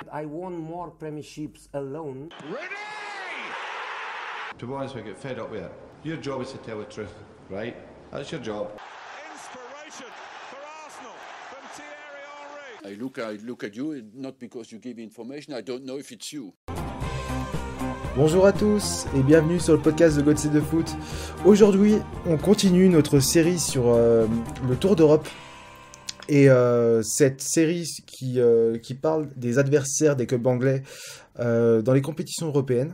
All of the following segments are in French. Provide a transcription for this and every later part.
I won more premierships alone. To be honest, we get fed up with it. Your job is to tell the truth, right? That's your job. Inspiration for Arsenal from Thierry Henry. I look at you, not because you give information, I don't know if it's you. Bonjour à tous et bienvenue sur le podcast de God Save the Foot. Aujourd'hui, on continue notre série sur le Tour d'Europe. Et cette série qui parle des adversaires des clubs anglais dans les compétitions européennes.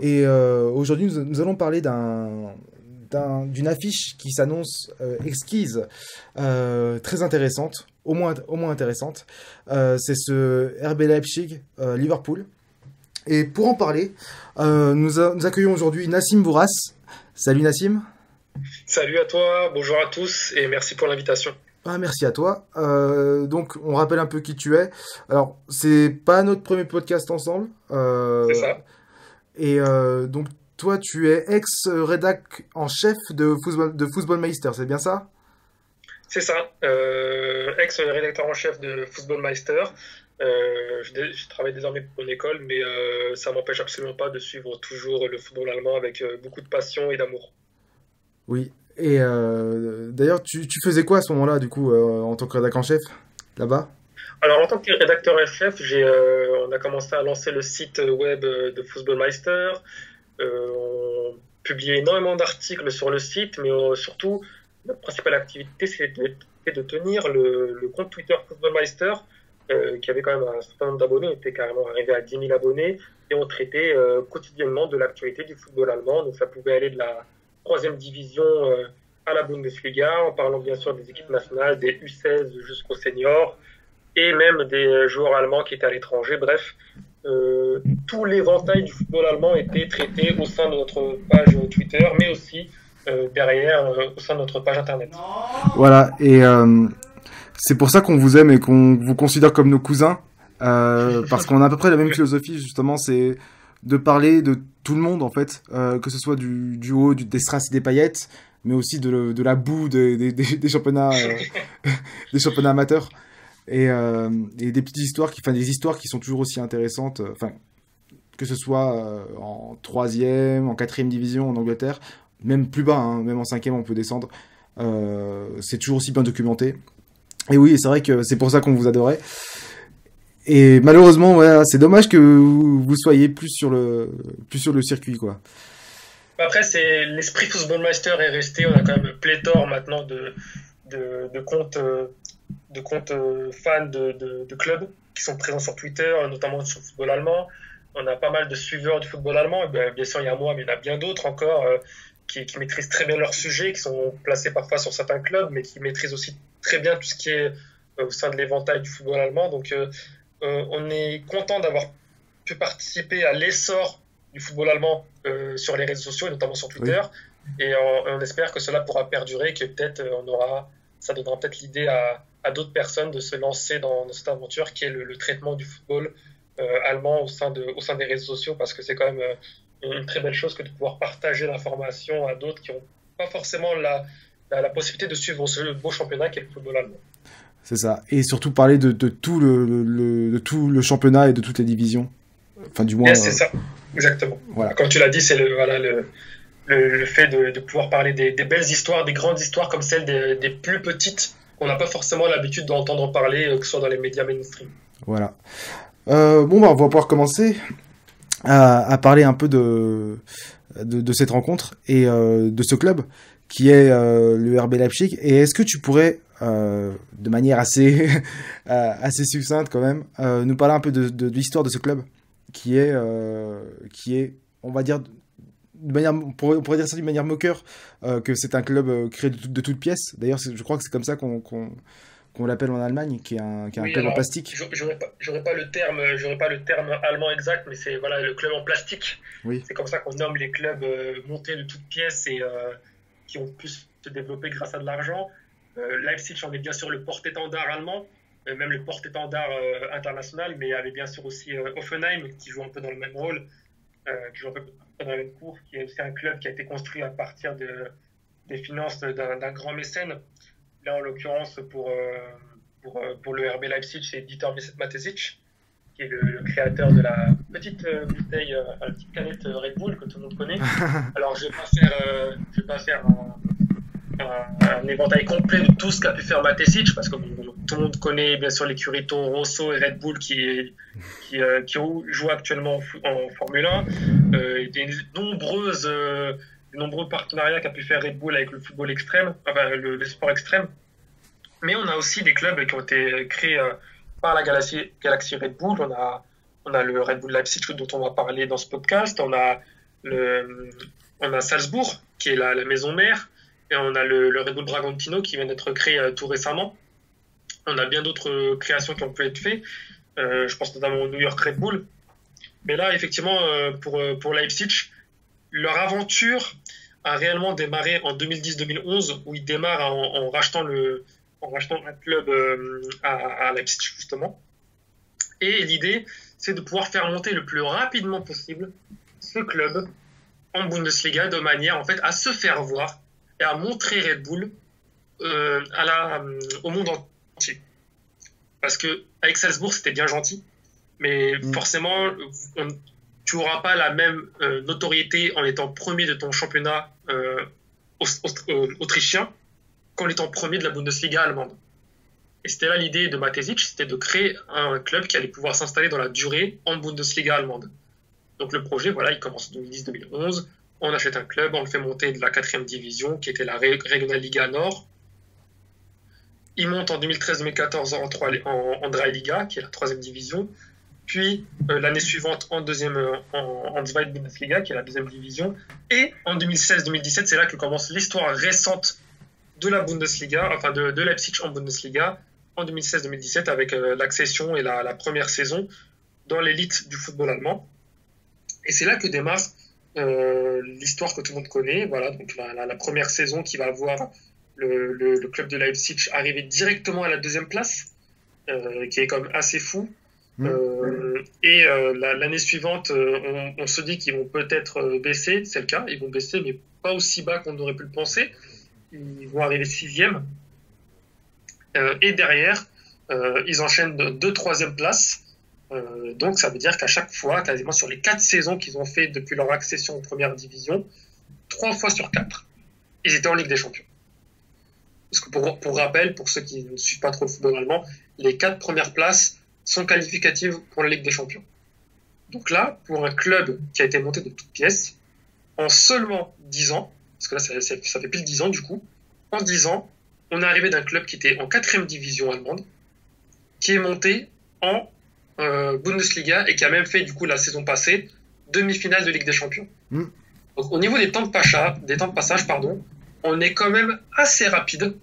Et aujourd'hui, nous allons parler d'une affiche qui s'annonce exquise, très intéressante, au moins intéressante. C'est ce RB Leipzig-Liverpool. Et pour en parler, nous accueillons aujourd'hui Nassim Bourras. Salut Nassim. Salut à toi, bonjour à tous et merci pour l'invitation. Ah, merci à toi. Donc, on rappelle un peu qui tu es. Alors, c'est pas notre premier podcast ensemble. C'est ça. Et donc, toi, tu es ex-rédac en chef de Football Meister, c'est bien ça? C'est ça. Ex-rédacteur en chef de Football Meister. Je travaille désormais pour une école, mais ça m'empêche absolument pas de suivre toujours le football allemand avec beaucoup de passion et d'amour. Oui. Et d'ailleurs, tu faisais quoi à ce moment-là, du coup, en tant que rédacteur en chef, là-bas? Alors, en tant que rédacteur en chef, on a commencé à lancer le site web de Football Meister. On publiait énormément d'articles sur le site, mais surtout, notre principale activité, c'était de tenir le compte Twitter Football Meister, qui avait quand même un certain nombre d'abonnés. On était carrément arrivé à 10 000 abonnés, et on traitait quotidiennement de l'actualité du football allemand. Donc, ça pouvait aller de la 3e division à la Bundesliga, en parlant bien sûr des équipes nationales, des U16 jusqu'aux seniors, et même des joueurs allemands qui étaient à l'étranger. Bref, tout l'éventail du football allemand était traité au sein de notre page Twitter, mais aussi derrière, au sein de notre page Internet. Voilà, et c'est pour ça qu'on vous aime et qu'on vous considère comme nos cousins, parce qu'on a à peu près la même philosophie, justement, c'est de parler de tout le monde, en fait, que ce soit du haut, des strass et des paillettes, mais aussi de la boue des championnats, des championnats amateurs, et des petites histoires, des histoires qui sont toujours aussi intéressantes, que ce soit en 3e, en 4e division en Angleterre, même plus bas, hein, même en 5e on peut descendre, c'est toujours aussi bien documenté. Et oui, c'est vrai que c'est pour ça qu'on vous adorait. Et malheureusement, voilà, c'est dommage que vous soyez plus sur le circuit, quoi. Après, c'est l'esprit Football Meister est resté. On a quand même pléthore maintenant de comptes fans de clubs qui sont présents sur Twitter, notamment sur le football allemand. On a pas mal de suiveurs du football allemand. Et bien sûr, il y a moi, mais il y en a bien d'autres encore qui maîtrisent très bien leur sujet, qui sont placés parfois sur certains clubs, mais qui maîtrisent aussi très bien tout ce qui est au sein de l'éventail du football allemand. Donc, on est content d'avoir pu participer à l'essor du football allemand sur les réseaux sociaux, et notamment sur Twitter. Oui. Et on espère que cela pourra perdurer, que peut-être ça donnera peut-être l'idée à d'autres personnes de se lancer dans cette aventure qui est le traitement du football allemand au sein des réseaux sociaux, parce que c'est quand même une très belle chose que de pouvoir partager l'information à d'autres qui n'ont pas forcément la possibilité de suivre ce beau championnat qu'est le football allemand. C'est ça. Et surtout parler de tout de tout le championnat et de toutes les divisions. Enfin, du moins. C'est ça, exactement. Voilà. Comme tu l'as dit, c'est le fait de pouvoir parler des belles histoires, des grandes histoires comme celles des plus petites qu'on n'a pas forcément l'habitude d'entendre parler, que ce soit dans les médias mainstream. Voilà. On va pouvoir commencer à parler un peu de cette rencontre et de ce club qui est le RB Leipzig. Et est-ce que tu pourrais, de manière assez succincte quand même, nous parler un peu de l'histoire de ce club qui est, on va dire, on pourrait dire ça d'une manière moqueur, que c'est un club créé de toutes pièces. D'ailleurs, je crois que c'est comme ça qu'on l'appelle en Allemagne, qui est un club en plastique. J'aurais pas le terme allemand exact, mais c'est le club en plastique. Oui. C'est comme ça qu'on nomme les clubs montés de toutes pièces et qui ont pu se développer grâce à de l'argent. Leipzig en est bien sûr le porte-étendard allemand, même le porte-étendard international, mais il y avait bien sûr aussi Hoffenheim qui joue un peu dans le même rôle, qui joue un peu dans la même cour, qui est aussi un club qui a été construit à partir des finances d'un grand mécène. Là, en l'occurrence, pour le RB Leipzig, c'est Dieter Matezic. qui est le créateur de la petite bouteille, la petite canette Red Bull que tout le monde connaît. Alors, je vais pas faire un éventail complet de tout ce qu'a pu faire Matesic, parce que tout le monde connaît bien sûr l'écurie Toro Rosso et Red Bull qui joue actuellement en Formule 1. Des nombreux partenariats qu'a pu faire Red Bull avec le football extrême, enfin le sport extrême. Mais on a aussi des clubs qui ont été créés par la Galaxy Red Bull. On a le Red Bull Leipzig dont on va parler dans ce podcast. On a Salzbourg qui est la maison mère. Et on a le Red Bull Bragantino qui vient d'être créé tout récemment. On a bien d'autres créations qui ont pu être faites. Je pense notamment au New York Red Bull. Mais là, effectivement, pour Leipzig, leur aventure a réellement démarré en 2010-2011, où ils démarrent en rachetant un club à Leipzig, justement. Et l'idée, c'est de pouvoir faire monter le plus rapidement possible ce club en Bundesliga, de manière, en fait, à se faire voir et à montrer Red Bull au monde entier. Parce qu'avec Salzbourg, c'était bien gentil, mais forcément, tu n'auras pas la même notoriété en étant premier de ton championnat autrichien qu'en étant premier de la Bundesliga allemande. Et c'était là l'idée de Matesic, c'était de créer un club qui allait pouvoir s'installer dans la durée en Bundesliga allemande. Donc le projet, voilà, il commence en 2010-2011. On achète un club, on le fait monter de la 4e division, qui était la Regionalliga Nord. Il monte en 2013-2014 en Dreiliga, qui est la 3e division. Puis l'année suivante en Zweite Bundesliga, qui est la 2e division. Et en 2016-2017, c'est là que commence l'histoire récente de la Bundesliga, enfin de Leipzig en Bundesliga, en 2016-2017, avec l'accession et la première saison dans l'élite du football allemand. Et c'est là que démarre l'histoire que tout le monde connaît. Voilà, donc la première saison qui va voir le club de Leipzig arriver directement à la 2e place, qui est quand même assez fou. L'année suivante, on se dit qu'ils vont peut-être baisser, c'est le cas, ils vont baisser, mais pas aussi bas qu'on aurait pu le penser. Ils vont arriver 6e. Et derrière, ils enchaînent 2 3e places. Donc ça veut dire qu'à chaque fois, quasiment sur les 4 saisons qu'ils ont fait depuis leur accession en première division, 3 fois sur 4, ils étaient en Ligue des Champions. Parce que pour rappel, pour ceux qui ne suivent pas trop le football allemand, les 4 premières places sont qualificatives pour la Ligue des Champions. Donc là, pour un club qui a été monté de toutes pièces, en seulement 10 ans, parce que là ça fait pile 10 ans du coup, en 10 ans, on est arrivé d'un club qui était en 4e division allemande, qui est monté en Bundesliga et qui a même fait du coup la saison passée demi-finale de Ligue des Champions. Donc au niveau des temps de passage, on est quand même assez rapide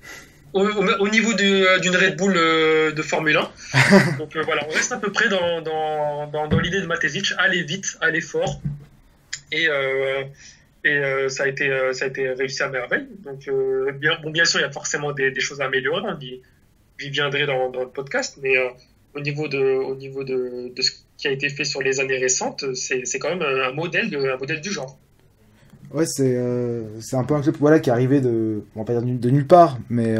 au niveau d'une Red Bull de Formule 1. Donc voilà, on reste à peu près dans l'idée de Matesic, aller vite, aller fort, et ça a été réussi à merveille. Donc bien sûr il y a forcément des choses à améliorer, j'y viendrai dans le podcast, mais au niveau de ce qui a été fait sur les années récentes, c'est quand même un modèle du genre. Ouais, c'est un peu un club qui est arrivé on va pas dire de nulle part, mais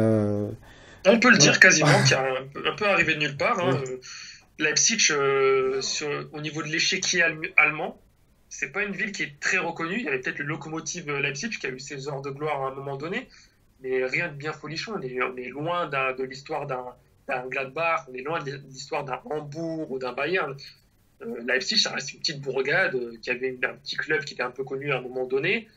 on peut le dire quasiment, qui est un peu arrivé de nulle part. Leipzig, au niveau de l'échiquier allemand, c'est pas une ville qui est très reconnue. Il y avait peut-être le Lokomotiv Leipzig qui a eu ses heures de gloire à un moment donné, mais rien de bien folichon. On est loin de l'histoire d'un Gladbach, on est loin de l'histoire d'un Hambourg ou d'un Bayern. Leipzig, ça reste une petite bourgade qui avait un petit club qui était un peu connu à un moment donné,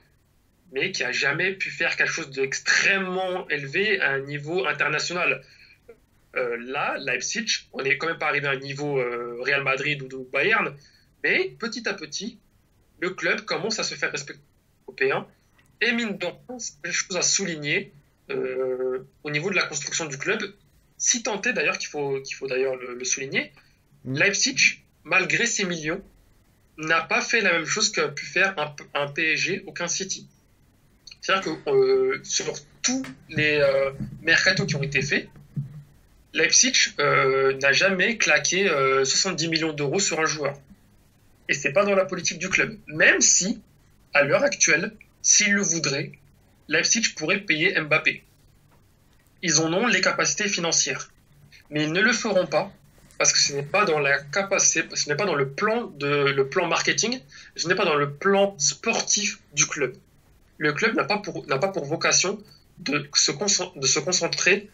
mais qui n'a jamais pu faire quelque chose d'extrêmement élevé à un niveau international. Là, Leipzig, on n'est quand même pas arrivé à un niveau Real Madrid ou Bayern, mais petit à petit, le club commence à se faire respecter européen. Et mine de rien, c'est quelque chose à souligner au niveau de la construction du club. Si tant est d'ailleurs qu'il faut d'ailleurs le souligner, Leipzig, malgré ses millions, n'a pas fait la même chose qu'a pu faire un PSG ou qu'un City. C'est-à-dire que sur tous les mercatos qui ont été faits, Leipzig n'a jamais claqué 70 millions d'euros sur un joueur. Et c'est pas dans la politique du club. Même si, à l'heure actuelle, s'ils le voudraient, Leipzig pourrait payer Mbappé. Ils en ont les capacités financières. Mais ils ne le feront pas parce que ce n'est pas dans la capacité, ce n'est pas dans le plan marketing, ce n'est pas dans le plan sportif du club. Le club n'a pas pour vocation de se concentrer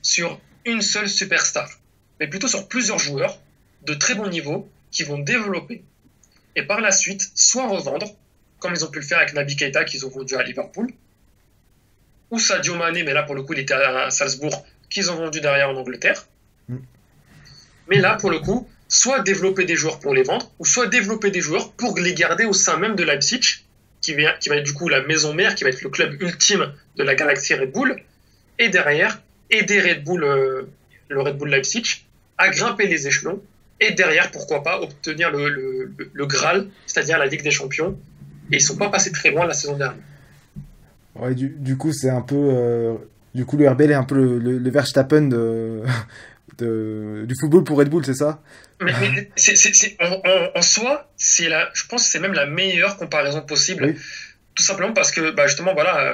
sur une seule superstar, mais plutôt sur plusieurs joueurs de très bon niveau qui vont développer et par la suite soit revendre, comme ils ont pu le faire avec Naby Keita qu'ils ont vendu à Liverpool, ou Sadio Mané, mais là pour le coup il était à Salzbourg, qu'ils ont vendu derrière en Angleterre. Mais là pour le coup, soit développer des joueurs pour les vendre, ou soit développer des joueurs pour les garder au sein même de Leipzig, qui va être du coup la maison mère, qui va être le club ultime de la galaxie Red Bull, et derrière aider le Red Bull Leipzig à grimper les échelons, et derrière pourquoi pas obtenir le Graal, c'est-à-dire la Ligue des Champions. Et ils sont pas passés très loin la saison dernière. Ouais, du coup, c'est un peu. Du coup, le RBL est un peu le Verstappen du football pour Red Bull, c'est ça? Mais en soi, je pense que c'est même la meilleure comparaison possible. Oui. Tout simplement parce que, justement, voilà,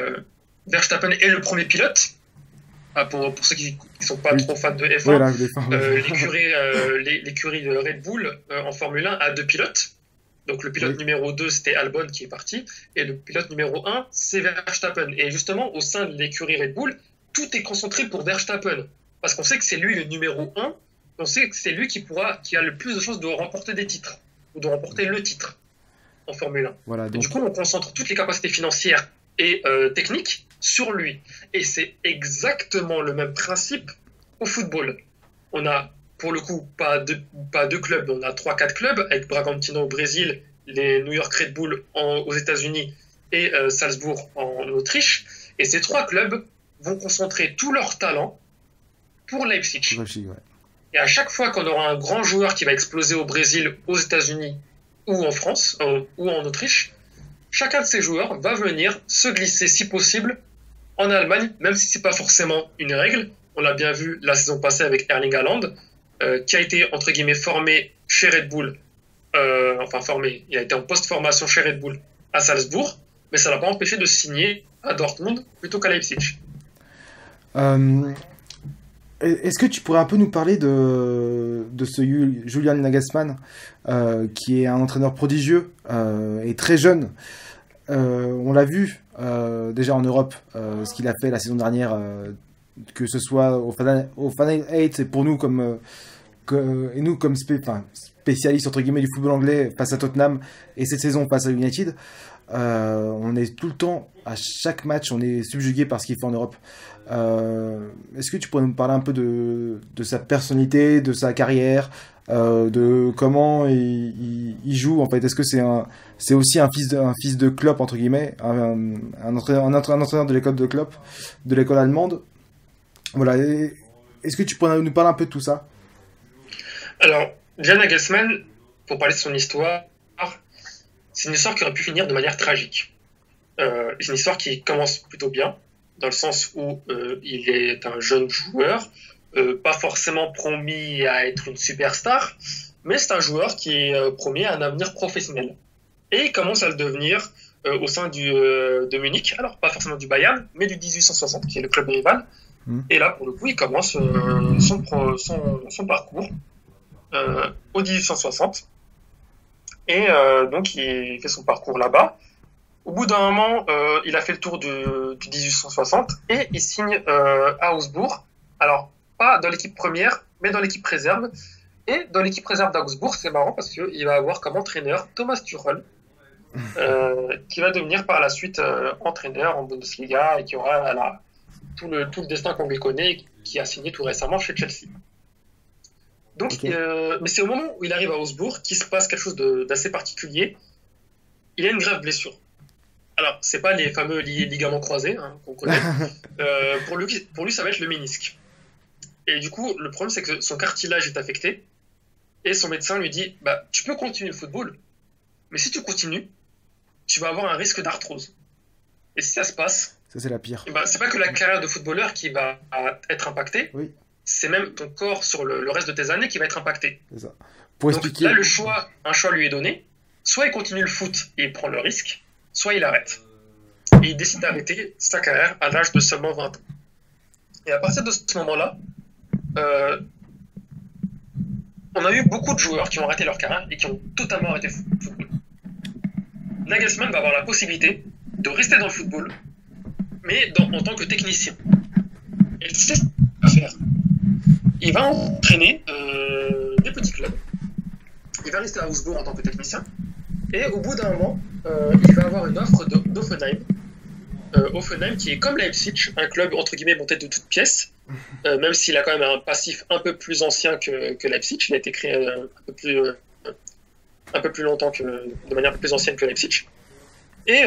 Verstappen est le premier pilote. Pour ceux qui ne sont pas trop fans de F1, voilà, l'écurie de Red Bull en Formule 1 a 2 pilotes. Donc le pilote numéro 2, c'était Albon qui est parti, et le pilote numéro 1, c'est Verstappen. Et justement, au sein de l'écurie Red Bull, tout est concentré pour Verstappen. Parce qu'on sait que c'est lui le numéro 1, on sait que c'est lui qui a le plus de chances de remporter des titres, ou de remporter le titre en Formule 1. Voilà, donc... Du coup, on concentre toutes les capacités financières et techniques sur lui. Et c'est exactement le même principe au football. On a, pour le coup, pas deux clubs, on a 3-4 clubs, avec Bragantino au Brésil, les New York Red Bull aux États-Unis et Salzbourg en Autriche. Et ces 3 clubs vont concentrer tout leur talent pour Leipzig. Ouais. Et à chaque fois qu'on aura un grand joueur qui va exploser au Brésil, aux États-Unis ou en France, ou en Autriche, chacun de ces joueurs va venir se glisser, si possible, en Allemagne, même si c'est pas forcément une règle. On l'a bien vu la saison passée avec Erling Haaland, qui a été, entre guillemets, formé chez Red Bull, il a été en post-formation chez Red Bull à Salzbourg, mais ça l'a pas empêché de signer à Dortmund plutôt qu'à Leipzig. Est-ce que tu pourrais un peu nous parler de ce Julian Nagelsmann, qui est un entraîneur prodigieux et très jeune. On l'a vu déjà en Europe, ce qu'il a fait la saison dernière, que ce soit au Final 8 et pour nous comme spécialistes entre guillemets du football anglais face à Tottenham, et cette saison face à United, on est tout le temps, à chaque match, on est subjugué par ce qu'il fait en Europe. Est-ce que tu pourrais nous parler un peu de sa personnalité, de sa carrière, de comment il joue en fait? Est-ce que c'est aussi un fils de Klopp entre guillemets, un entraîneur de l'école de Klopp, de l'école allemande? Voilà. Est-ce que tu pourrais nous parler un peu de tout ça? Alors, Julian Nagelsmann, pour parler de son histoire, c'est une histoire qui aurait pu finir de manière tragique. C'est une histoire qui commence plutôt bien, dans le sens où il est un jeune joueur, pas forcément promis à être une superstar, mais c'est un joueur qui est promis à un avenir professionnel. Et il commence à le devenir au sein de Munich, alors pas forcément du Bayern, mais du 1860, qui est le club rival. Et là, pour le coup, il commence son parcours au 1860. Et donc, il fait son parcours là-bas. Au bout d'un moment, il a fait le tour du 1860 et il signe à Augsbourg. Alors, pas dans l'équipe première, mais dans l'équipe réserve. Et dans l'équipe réserve d'Augsbourg, c'est marrant parce qu'il va avoir comme entraîneur Thomas Tuchel, qui va devenir par la suite entraîneur en Bundesliga et qui aura tout le destin qu'on lui connaît, qui a signé tout récemment chez Chelsea. Donc, okay. Mais c'est au moment où il arrive à Augsbourg qu'il se passe quelque chose d'assez particulier. Il a une grave blessure. Alors, c'est pas les fameux ligaments croisés qu'on connaît. Pour lui, ça va être le ménisque. Et du coup, le problème, c'est que son cartilage est affecté. Et son médecin lui dit, tu peux continuer le football, mais si tu continues, tu vas avoir un risque d'arthrose. Et si ça se passe, ça c'est la pire. C'est pas que la carrière de footballeur qui va être impactée. Oui. C'est même ton corps sur le reste de tes années qui va être impacté. C'est ça. Pour expliquer... Donc là, un choix lui est donné. Soit il continue le foot et il prend le risque, soit il arrête. Et il décide d'arrêter sa carrière à l'âge de seulement 20 ans. Et à partir de ce moment-là, on a eu beaucoup de joueurs qui ont arrêté leur carrière et qui ont totalement arrêté le football. Nagelsmann va avoir la possibilité de rester dans le football, mais en tant que technicien. Et c'est ce qu'il va faire. Il va entraîner des petits clubs. Il va rester à Augsbourg en tant que technicien. Et au bout d'un moment, il va avoir une offre d'Offenheim. Offenheim qui est comme Leipzig, un club entre guillemets monté de toutes pièces, même s'il a quand même un passif un peu plus ancien que Leipzig. Il a été créé un peu plus longtemps, de manière un peu plus ancienne que Leipzig. Et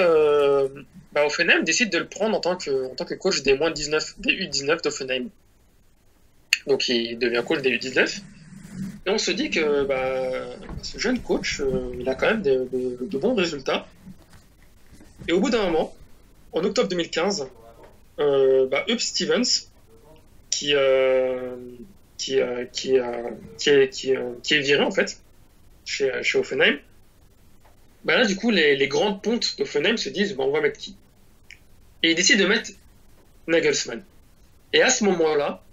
Offenheim décide de le prendre en tant que coach des moins 19, des U19 d'Offenheim. Donc il devient coach des U19. Et on se dit que ce jeune coach, il a quand même de bons résultats. Et au bout d'un moment, en octobre 2015, Huub Stevens, qui est viré en fait chez Hoffenheim, là du coup les grandes pontes d'Hoffenheim se disent on va mettre qui? Et ils décident de mettre Nagelsmann. Et à ce moment-là,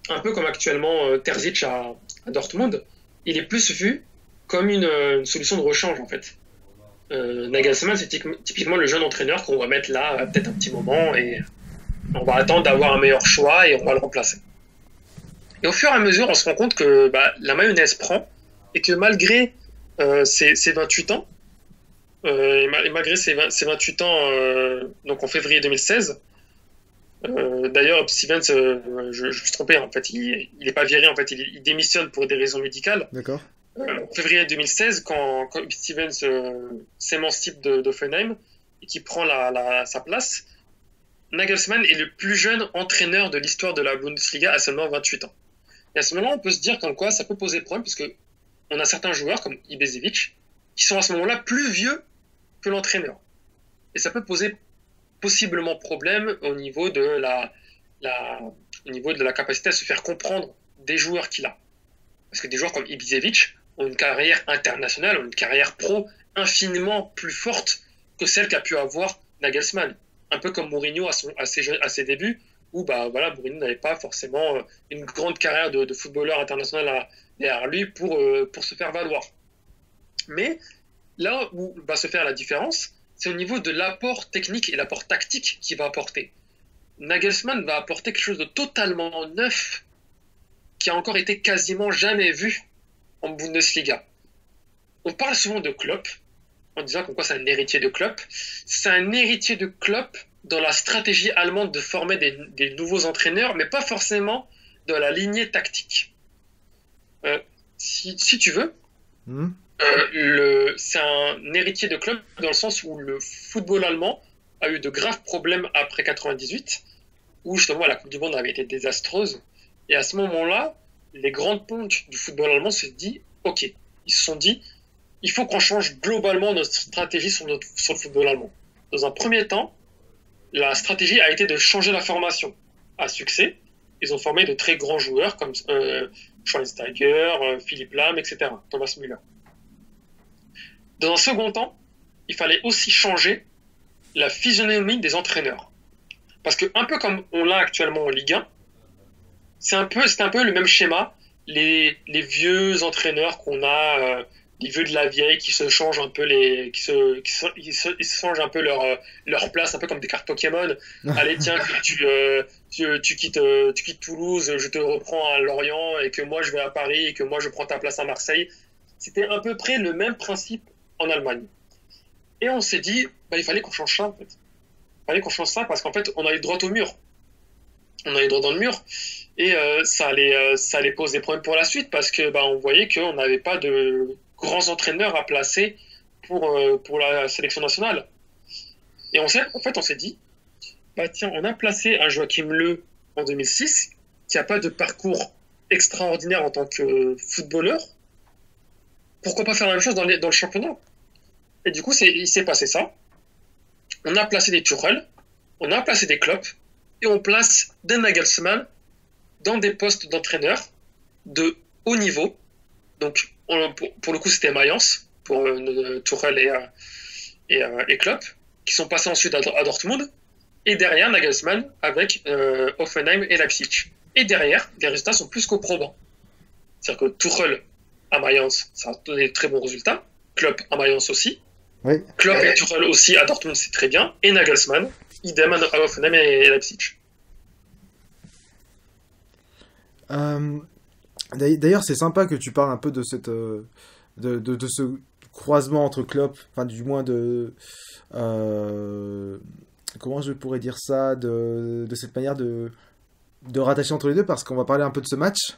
un peu comme actuellement Terzic à Dortmund, il est plus vu comme une solution de rechange en fait. Nagelsmann, c'est typiquement le jeune entraîneur qu'on va mettre là peut-être un petit moment et on va attendre d'avoir un meilleur choix et on va le remplacer. Et au fur et à mesure, on se rend compte que la mayonnaise prend et que malgré ses 28 ans, malgré ses 28 ans, donc en février 2016, d'ailleurs, Stevens, je me suis trompé, en fait, il n'est pas viré, en fait, il démissionne pour des raisons médicales. D'accord. En février 2016, quand Stevens s'émancipe d'Offenheim et qui prend sa place, Nagelsmann est le plus jeune entraîneur de l'histoire de la Bundesliga à seulement 28 ans. Et à ce moment-là, on peut se dire comme quoi ça peut poser problème, puisque on a certains joueurs comme Ibisevic qui sont à ce moment-là plus vieux que l'entraîneur. Et ça peut poser possiblement problème au niveau de la capacité à se faire comprendre des joueurs qu'il a. Parce que des joueurs comme Ibisevic ont une carrière internationale, ont une carrière pro infiniment plus forte que celle qu'a pu avoir Nagelsmann. Un peu comme Mourinho à ses débuts, où Mourinho n'avait pas forcément une grande carrière de footballeur international derrière lui pour se faire valoir. Mais là où va se faire la différence, c'est au niveau de l'apport technique et l'apport tactique qu'il va apporter. Nagelsmann va apporter quelque chose de totalement neuf qui a encore été quasiment jamais vu en Bundesliga. On parle souvent de Klopp, en disant comme quoi c'est un héritier de Klopp. C'est un héritier de Klopp dans la stratégie allemande de former des nouveaux entraîneurs, mais pas forcément dans la lignée tactique. Si tu veux, c'est un héritier de Klopp dans le sens où le football allemand a eu de graves problèmes après 98, où justement la Coupe du Monde avait été désastreuse. Et à ce moment-là, les grandes pontes du football allemand se dit, ok, ils se sont dit, il faut qu'on change globalement notre stratégie sur le football allemand. Dans un premier temps, la stratégie a été de changer la formation. À succès, ils ont formé de très grands joueurs comme Schweinsteiger, Philipp Lahm, etc., Thomas Müller. Dans un second temps, il fallait aussi changer la physionomie des entraîneurs. Parce que, un peu comme on l'a actuellement en Ligue 1, c'est un peu le même schéma. Les vieux entraîneurs qu'on a, les vieux de la vieille qui se changent un peu ils se changent un peu leur place, un peu comme des cartes Pokémon. Allez, tiens, tu quittes Toulouse, je te reprends à Lorient, et que moi je vais à Paris, et que moi je prends ta place à Marseille. C'était à peu près le même principe en Allemagne. Et on s'est dit, il fallait qu'on change ça, en fait. Il fallait qu'on change ça parce qu'en fait, on allait droit au mur. On allait droit dans le mur. Et ça allait poser des problèmes pour la suite parce que on voyait qu'on n'avait pas de grands entraîneurs à placer pour la sélection nationale. Et on s'est dit, tiens, on a placé un Joachim Löw en 2006 qui n'a pas de parcours extraordinaire en tant que footballeur. Pourquoi pas faire la même chose dans le championnat? Et du coup, il s'est passé ça. On a placé des Tuchel, on a placé des Klopp, et on place des Nagelsmann dans des postes d'entraîneur de haut niveau. Donc, pour le coup, c'était Mayence, pour Tuchel et Klopp, qui sont passés ensuite à Dortmund, et derrière Nagelsmann avec Hoffenheim et Leipzig. Et derrière, les résultats sont plus qu'au probants. C'est-à-dire que Tuchel à Mayence, ça a donné de très bons résultats. Klopp à Mayence aussi. Oui. Klopp et Tuchel aussi à Dortmund, c'est très bien. Et Nagelsmann, idem à Hoffenheim et Leipzig. D'ailleurs, c'est sympa que tu parles un peu de cette de ce croisement entre Klopp, enfin du moins de comment je pourrais dire ça, de cette manière de rattacher entre les deux, parce qu'on va parler un peu de ce match.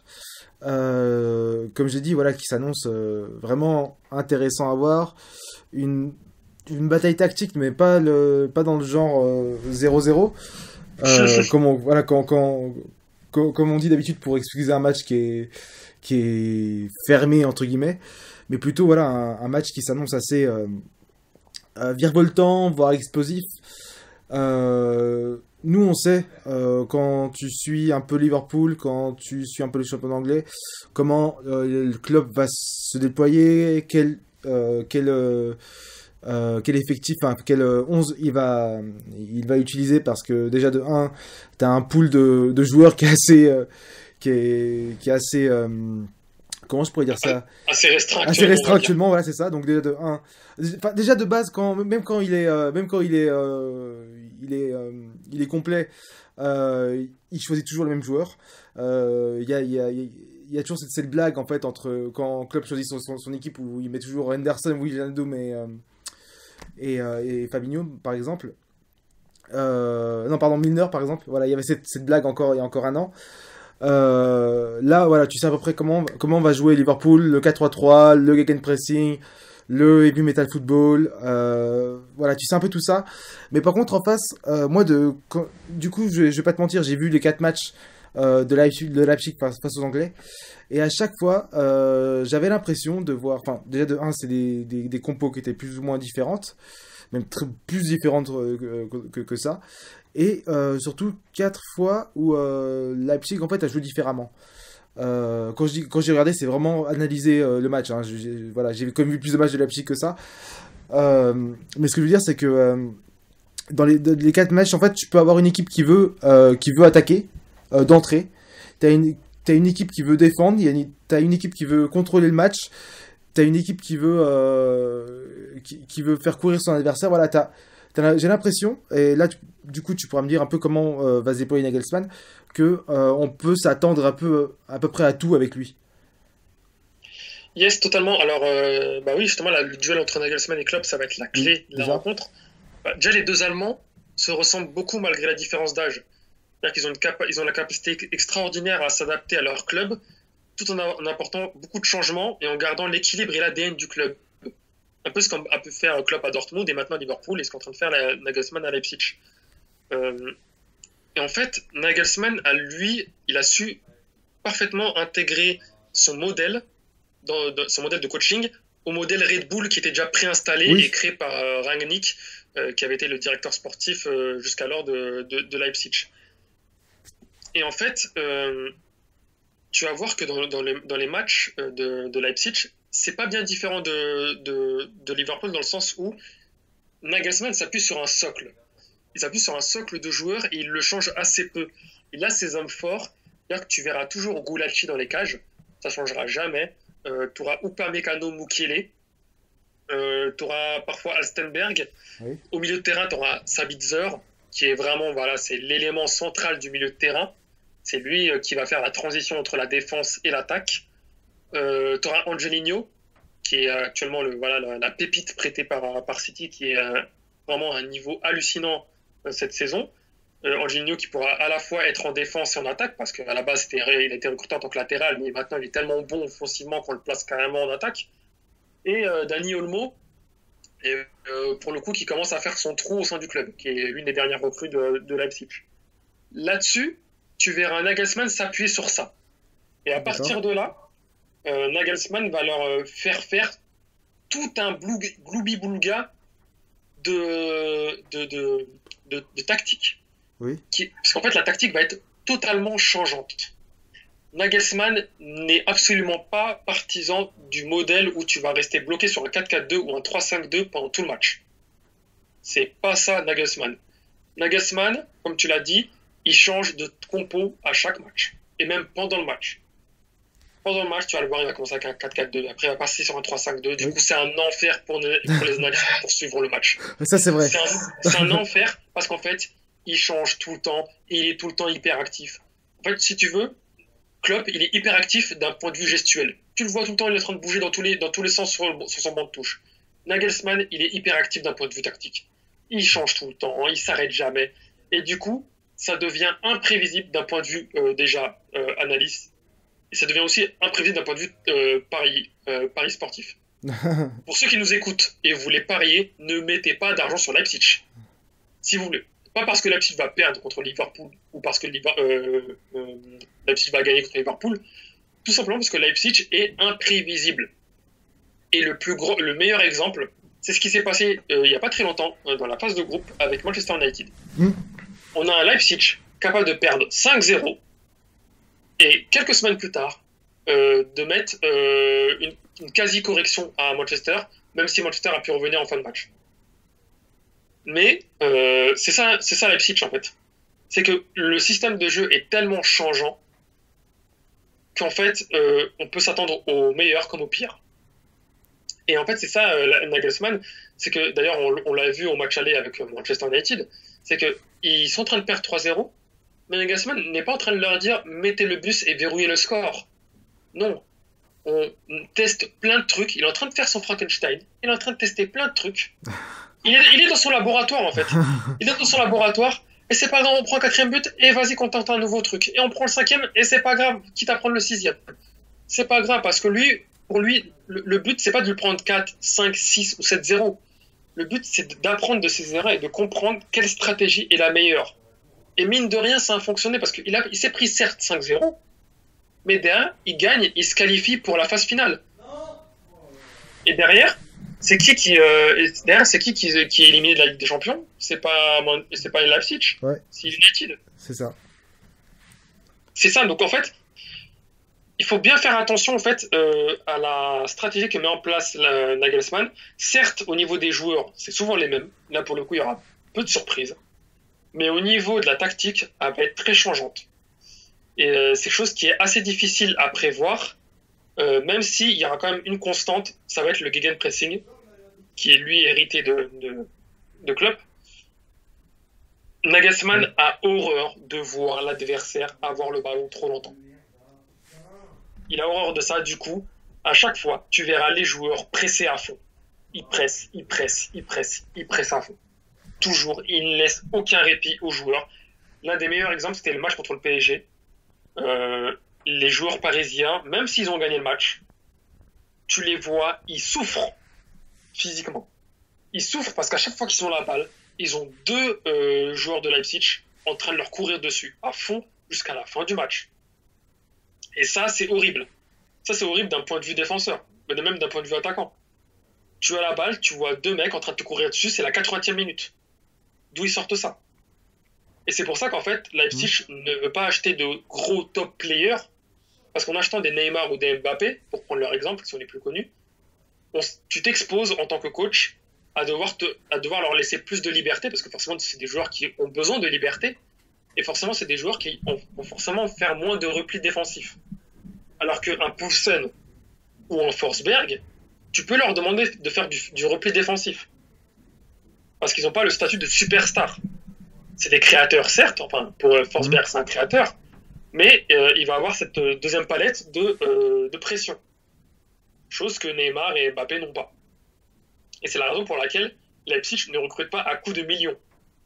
Comme j'ai dit, voilà, qui s'annonce vraiment intéressant à voir. Une bataille tactique, mais pas dans le genre 0-0. Voilà, comme on dit d'habitude pour excuser un match qui est fermé, entre guillemets. Mais plutôt, voilà, un match qui s'annonce assez virevoltant, voire explosif. Nous, on sait, quand tu suis un peu Liverpool, quand tu suis un peu les championnats anglais, comment le club va se déployer, quel effectif, enfin, quel 11 il va utiliser, parce que déjà de 1, tu as un pool de joueurs qui est assez comment je pourrais dire ça, assez restreint actuellement, voilà, c'est ça. Donc déjà de 1, déjà de base, même quand il est complet, il choisit toujours le même joueur. Il y a toujours cette blague en fait entre quand Klopp choisit son équipe, où il met toujours Henderson, Wijnaldum et Fabinho par exemple. Non, pardon, Milner par exemple. Voilà, il y avait cette blague il y a encore un an. Là, voilà, tu sais à peu près comment va jouer Liverpool, le 4-3-3, le gegenpressing, le heavy metal football. Voilà, tu sais un peu tout ça. Mais par contre, en face, moi, du coup, je vais pas te mentir, j'ai vu les 4 matchs de Leipzig face aux Anglais. Et à chaque fois, j'avais l'impression de voir... Enfin, déjà de 1, c'est des compos qui étaient plus ou moins différentes. Même plus différentes que ça. Et surtout 4 fois où Leipzig en fait a joué différemment. Quand j'ai regardé, c'est vraiment analyser le match. Hein. Voilà, j'ai quand même vu plus de matchs de Leipzig que ça. Mais ce que je veux dire, c'est que dans les 4 matchs, en fait, tu peux avoir une équipe qui veut attaquer d'entrée. T'as une équipe qui veut défendre. T'as une équipe qui veut contrôler le match. T'as une équipe qui veut faire courir son adversaire. Voilà, j'ai l'impression, et là, du coup, tu pourras me dire un peu comment va se déployer Nagelsmann, que on peut s'attendre à peu près à tout avec lui. Yes, totalement. Alors, bah oui, justement, le duel entre Nagelsmann et Klopp, ça va être la clé de la rencontre. Déjà, les deux Allemands se ressemblent beaucoup malgré la différence d'âge. C'est-à-dire qu'ils ont la capacité extraordinaire à s'adapter à leur club, tout en apportant beaucoup de changements et en gardant l'équilibre et l'ADN du club. Un peu ce qu'a pu faire Klopp à Dortmund et maintenant Liverpool, et ce qu'est en train de faire Nagelsmann à Leipzig. Et en fait, Nagelsmann, il a su parfaitement intégrer son modèle, son modèle de coaching, au modèle Red Bull qui était déjà préinstallé et créé par Rangnick, qui avait été le directeur sportif jusqu'alors de Leipzig. Et en fait, tu vas voir que dans les matchs de Leipzig, c'est pas bien différent de Liverpool, dans le sens où Nagelsmann s'appuie sur un socle. Il s'appuie sur un socle de joueurs et il le change assez peu. Il a ses hommes forts. C'est-à-dire que tu verras toujours Gulacsi dans les cages. Ça ne changera jamais. Tu auras Upamecano, Mukiele. Tu auras parfois Alstenberg. Oui. Au milieu de terrain, tu auras Sabitzer, qui est vraiment, voilà, c'est l'élément central du milieu de terrain. C'est lui qui va faire la transition entre la défense et l'attaque. Tu auras Angelino, qui est actuellement la pépite prêtée par City, qui est vraiment à un niveau hallucinant cette saison. Angelino qui pourra à la fois être en défense et en attaque, parce qu'à la base il a été recruté en tant que latéral, mais maintenant il est tellement bon offensivement qu'on le place carrément en attaque. Et Dani Olmo, pour le coup, qui commence à faire son trou au sein du club, qui est l'une des dernières recrues de Leipzig. Là-dessus, tu verras Nagelsmann s'appuyer sur ça. Et à partir de là, Nagelsmann va leur faire tout un gloubi-boulga de tactique. Oui. Parce qu'en fait, la tactique va être totalement changeante. Nagelsmann n'est absolument pas partisan du modèle où tu vas rester bloqué sur un 4-4-2 ou un 3-5-2 pendant tout le match. C'est pas ça, Nagelsmann. Nagelsmann, comme tu l'as dit, il change de compo à chaque match. Et même pendant le match. pendant le match, tu vas le voir, il va commencer avec un 4-4-2. Après, il va passer sur un 3-5-2. Du coup, c'est un enfer pour les analystes pour suivre le match. Ça, c'est vrai. C'est un enfer parce qu'en fait, il change tout le temps et il est tout le temps hyper actif. En fait, si tu veux, Klopp, il est hyper actif d'un point de vue gestuel. Tu le vois tout le temps, il est en train de bouger dans tous les sens sur son banc de touche. Nagelsmann, il est hyper actif d'un point de vue tactique. Il change tout le temps, il s'arrête jamais. Et du coup, ça devient imprévisible d'un point de vue analyse. Et ça devient aussi imprévisible d'un point de vue pari sportif. Pour ceux qui nous écoutent et vous voulez parier, ne mettez pas d'argent sur Leipzig. Si vous voulez. Pas parce que Leipzig va perdre contre Liverpool ou parce que Leipzig va gagner contre Liverpool. Tout simplement parce que Leipzig est imprévisible. Et le meilleur exemple, c'est ce qui s'est passé il n'y a pas très longtemps dans la phase de groupe avec Manchester United. On a un Leipzig capable de perdre 5-0 et quelques semaines plus tard de mettre une quasi-correction à Manchester, même si Manchester a pu revenir en fin de match. Mais c'est ça Leipzig en fait. C'est que le système de jeu est tellement changeant qu'en fait on peut s'attendre au meilleur comme au pire. Et en fait c'est ça Nagelsmann, c'est que d'ailleurs on l'a vu au match aller avec Manchester United, c'est que ils sont en train de perdre 3-0, mais Nagelsmann n'est pas en train de leur dire mettez le bus et verrouillez le score. Non, on teste plein de trucs. Il est en train de faire son Frankenstein. Il est en train de tester plein de trucs. Il est dans son laboratoire en fait. Il est dans son laboratoire et c'est pas grave, on prend le 4e but et vas-y qu'on tente un nouveau truc. Et on prend le 5e et c'est pas grave, quitte à prendre le 6e. C'est pas grave parce que pour lui, le but c'est pas de lui prendre 4, 5, 6 ou 7-0. Le but c'est d'apprendre de ses erreurs et de comprendre quelle stratégie est la meilleure. Et mine de rien, ça a fonctionné parce qu'il s'est pris certes 5-0, mais derrière, il gagne, il se qualifie pour la phase finale. Et derrière, c'est qui est éliminé de la Ligue des Champions? C'est pas Leipzig, ouais. C'est United. C'est ça. C'est ça. Donc en fait, il faut bien faire attention en fait à la stratégie que met en place Nagelsmann. Certes, au niveau des joueurs, c'est souvent les mêmes. Là, pour le coup, il y aura peu de surprises. Mais au niveau de la tactique, elle va être très changeante. Et c'est chose qui est assez difficile à prévoir, même s'il y aura quand même une constante, ça va être le gegenpressing, qui est lui hérité de Klopp. Nagelsmann a horreur de voir l'adversaire avoir le ballon trop longtemps. Il a horreur de ça, du coup, à chaque fois, tu verras les joueurs presser à fond. Ils pressent à fond. Toujours, ils ne laissent aucun répit aux joueurs. L'un des meilleurs exemples, c'était le match contre le PSG. Les joueurs parisiens, même s'ils ont gagné le match, tu les vois, ils souffrent physiquement. Ils souffrent parce qu'à chaque fois qu'ils ont la balle, ils ont deux joueurs de Leipzig en train de leur courir dessus, à fond, jusqu'à la fin du match. Et ça, c'est horrible. Ça, c'est horrible d'un point de vue défenseur, mais même d'un point de vue attaquant. Tu as la balle, tu vois deux mecs en train de te courir dessus, c'est la 80e minute. D'où ils sortent ça? Et c'est pour ça qu'en fait, Leipzig ne veut pas acheter de gros top players, parce qu'en achetant des Neymar ou des Mbappé, pour prendre leur exemple, qui sont les plus connus, tu t'exposes en tant que coach à devoir leur laisser plus de liberté, parce que forcément, c'est des joueurs qui ont besoin de liberté, et forcément, c'est des joueurs qui vont forcément faire moins de replis défensifs. Alors qu'un Poulsen ou un Forsberg, tu peux leur demander de faire du repli défensif. Parce qu'ils n'ont pas le statut de superstar. C'est des créateurs, certes, enfin, pour Forsberg, c'est un créateur, mais il va avoir cette deuxième palette de pression. Chose que Neymar et Mbappé n'ont pas. Et c'est la raison pour laquelle Leipzig ne recrute pas à coups de millions.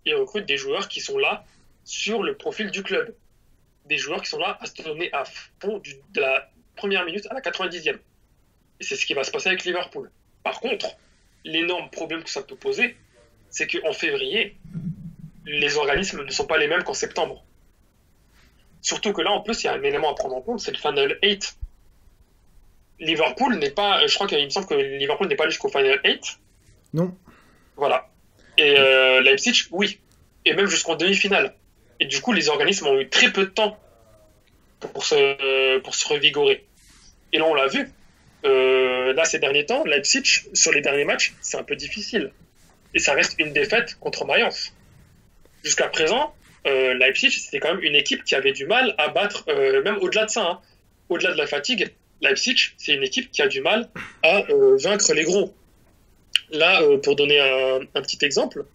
Il recrute des joueurs qui sont là sur le profil du club. Des joueurs qui sont là à se donner à fond de la première minute à la 90e. Et c'est ce qui va se passer avec Liverpool. Par contre, l'énorme problème que ça peut poser, c'est qu'en février, les organismes ne sont pas les mêmes qu'en septembre. Surtout que là, en plus, il y a un élément à prendre en compte, c'est le Final 8. Liverpool n'est pas... Je crois qu'il me semble que Liverpool n'est pas allé jusqu'au Final 8. Non. Voilà. Et Leipzig, oui. Et même jusqu'en demi-finale. Et du coup, les organismes ont eu très peu de temps pour se revigorer. Et là, on l'a vu. Là, ces derniers temps, Leipzig, sur les derniers matchs, c'est un peu difficile. Et ça reste une défaite contre Mayence. Jusqu'à présent, Leipzig, c'était quand même une équipe qui avait du mal à battre, même au-delà de ça, hein, au-delà de la fatigue, Leipzig, c'est une équipe qui a du mal à vaincre les gros. Là, pour donner un petit exemple,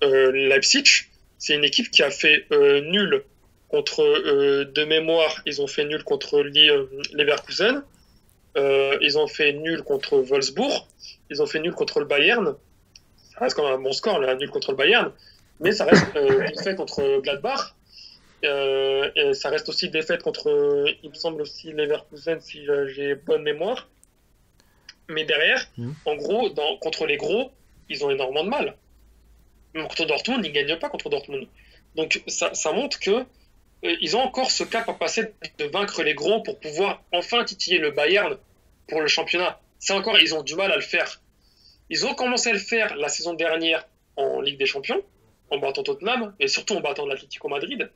Leipzig, c'est une équipe qui a fait nul contre, de mémoire, ils ont fait nul contre Leverkusen, ils ont fait nul contre Wolfsburg, ils ont fait nul contre le Bayern. Ça reste quand même un bon score, là, nul contre le Bayern, mais ça reste défaite contre Gladbach. Et ça reste aussi défaite contre, il me semble aussi, Leverkusen, si j'ai bonne mémoire. Mais derrière, en gros, contre les gros, ils ont énormément de mal. Même contre Dortmund, ils ne gagnent pas contre Dortmund. Donc ça montre que ils ont encore ce cap à passer de vaincre les gros pour pouvoir enfin titiller le Bayern pour le championnat. C'est encore, ils ont du mal à le faire. Ils ont commencé à le faire la saison dernière en Ligue des Champions, en battant Tottenham, et surtout en battant l'Atlético Madrid,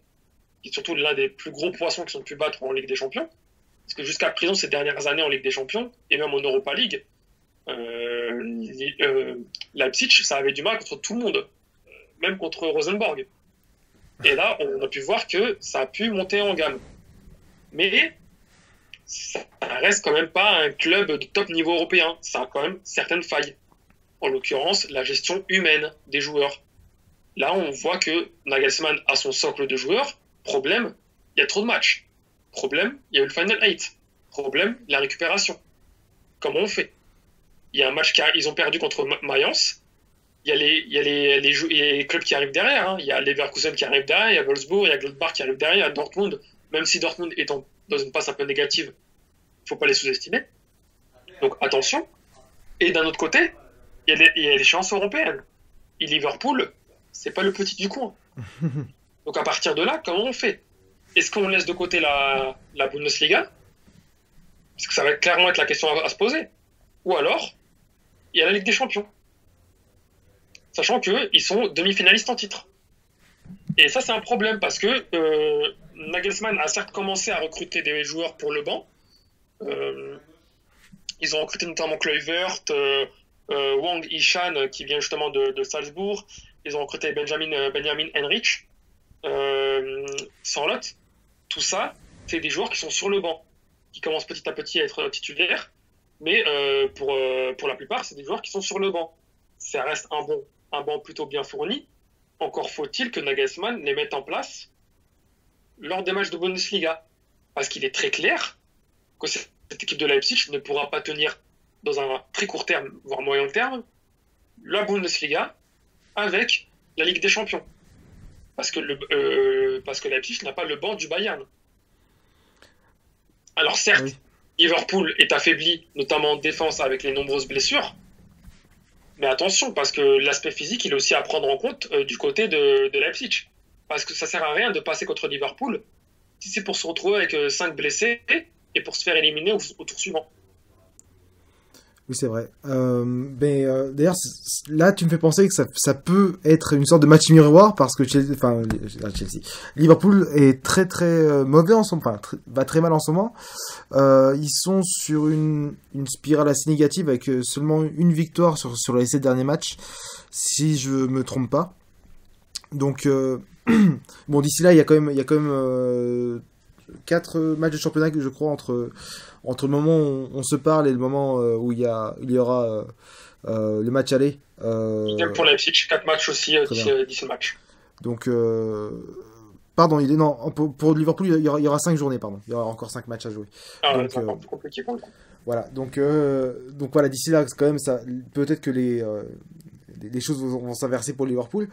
qui est surtout l'un des plus gros poissons qui sont pu battre en Ligue des Champions. Parce que jusqu'à présent, ces dernières années en Ligue des Champions, et même en Europa League, Leipzig, ça avait du mal contre tout le monde, même contre Rosenborg. Et là, on a pu voir que ça a pu monter en gamme. Mais ça reste quand même pas un club de top niveau européen. Ça a quand même certaines failles. En l'occurrence, la gestion humaine des joueurs. Là, on voit que Nagelsmann a son socle de joueurs. Problème, il y a trop de matchs. Problème, il y a eu le Final 8. Problème, la récupération. Comment on fait? Il y a un match ils ont perdu contre Mayence. Il y a les clubs qui arrivent derrière. Hein. Il y a Leverkusen qui arrive derrière, il y a Wolfsburg, il y a Gladbach qui arrive derrière, il y a Dortmund. Même si Dortmund est dans une passe un peu négative, il ne faut pas les sous-estimer. Donc attention. Et d'un autre côté, il y a l'échéance européenne. Et Liverpool, c'est pas le petit du coin. Donc à partir de là, comment on fait? Est-ce qu'on laisse de côté la Bundesliga? Parce que ça va clairement être la question à se poser. Ou alors, il y a la Ligue des Champions. Sachant qu'ils sont demi-finalistes en titre. Et ça, c'est un problème parce que Nagelsmann a certes commencé à recruter des joueurs pour le banc. Ils ont recruté notamment Kluivert, Wang Hichan, qui vient justement de Salzbourg. Ils ont recruté Benjamin Henrich, Sanlot. Tout ça, c'est des joueurs qui sont sur le banc, qui commencent petit à petit à être titulaires. Mais pour la plupart, c'est des joueurs qui sont sur le banc. Ça reste un banc plutôt bien fourni. Encore faut-il que Nagelsmann les mette en place lors des matchs de Bundesliga. Parce qu'il est très clair que cette équipe de Leipzig ne pourra pas tenir dans un très court terme, voire moyen terme, la Bundesliga avec la Ligue des Champions. Parce que Leipzig n'a pas le banc du Bayern. Alors certes, oui. Liverpool est affaibli, notamment en défense avec les nombreuses blessures. Mais attention, parce que l'aspect physique, il est aussi à prendre en compte du côté de Leipzig. Parce que ça sert à rien de passer contre Liverpool si c'est pour se retrouver avec 5 blessés et pour se faire éliminer au tour suivant. Oui, c'est vrai. D'ailleurs, là, tu me fais penser que ça peut être une sorte de match miroir parce que Liverpool est très très mauvais en ce moment, va très mal en ce moment. Ils sont sur une spirale assez négative avec seulement une victoire sur les 7 derniers matchs, si je me trompe pas. Donc, bon, d'ici là, il y a quand même 4 matchs de championnat que je crois entre le moment où on se parle et le moment où il y aura le match aller. Idem pour Leipzig, 4 matchs aussi d'ici le match. Donc, pardon, pour Liverpool, il y aura 5 journées, pardon. Il y aura encore 5 matchs à jouer. Ah ouais, c'est encore plus compliqué pour le coup. Voilà, donc voilà, d'ici là, quand même, ça, peut-être que les choses vont s'inverser pour Liverpool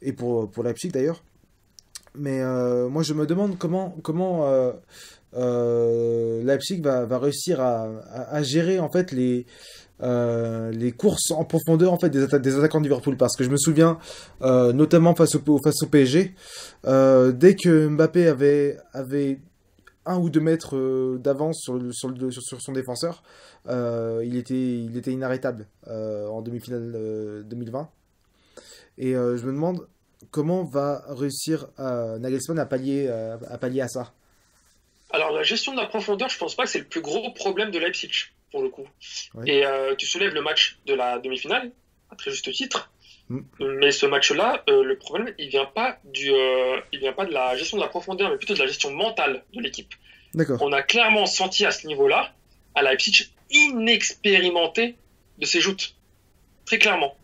et pour Leipzig d'ailleurs. Mais moi, je me demande comment Leipzig va réussir à gérer en fait les courses en profondeur en fait des attaquants de Liverpool, parce que je me souviens notamment face au PSG, dès que Mbappé avait 1 ou 2 mètres d'avance sur son défenseur, il était inarrêtable en demi-finale 2020. Et je me demande comment va réussir Nagelsmann à pallier à ça. Alors, la gestion de la profondeur, je pense pas que c'est le plus gros problème de Leipzig, pour le coup. Oui. Et tu soulèves le match de la demi-finale, à très juste titre. Mais ce match-là, le problème, il vient pas de la gestion de la profondeur, mais plutôt de la gestion mentale de l'équipe. D'accord. On a clairement senti à ce niveau-là à Leipzig inexpérimenté de ses joutes. Très clairement.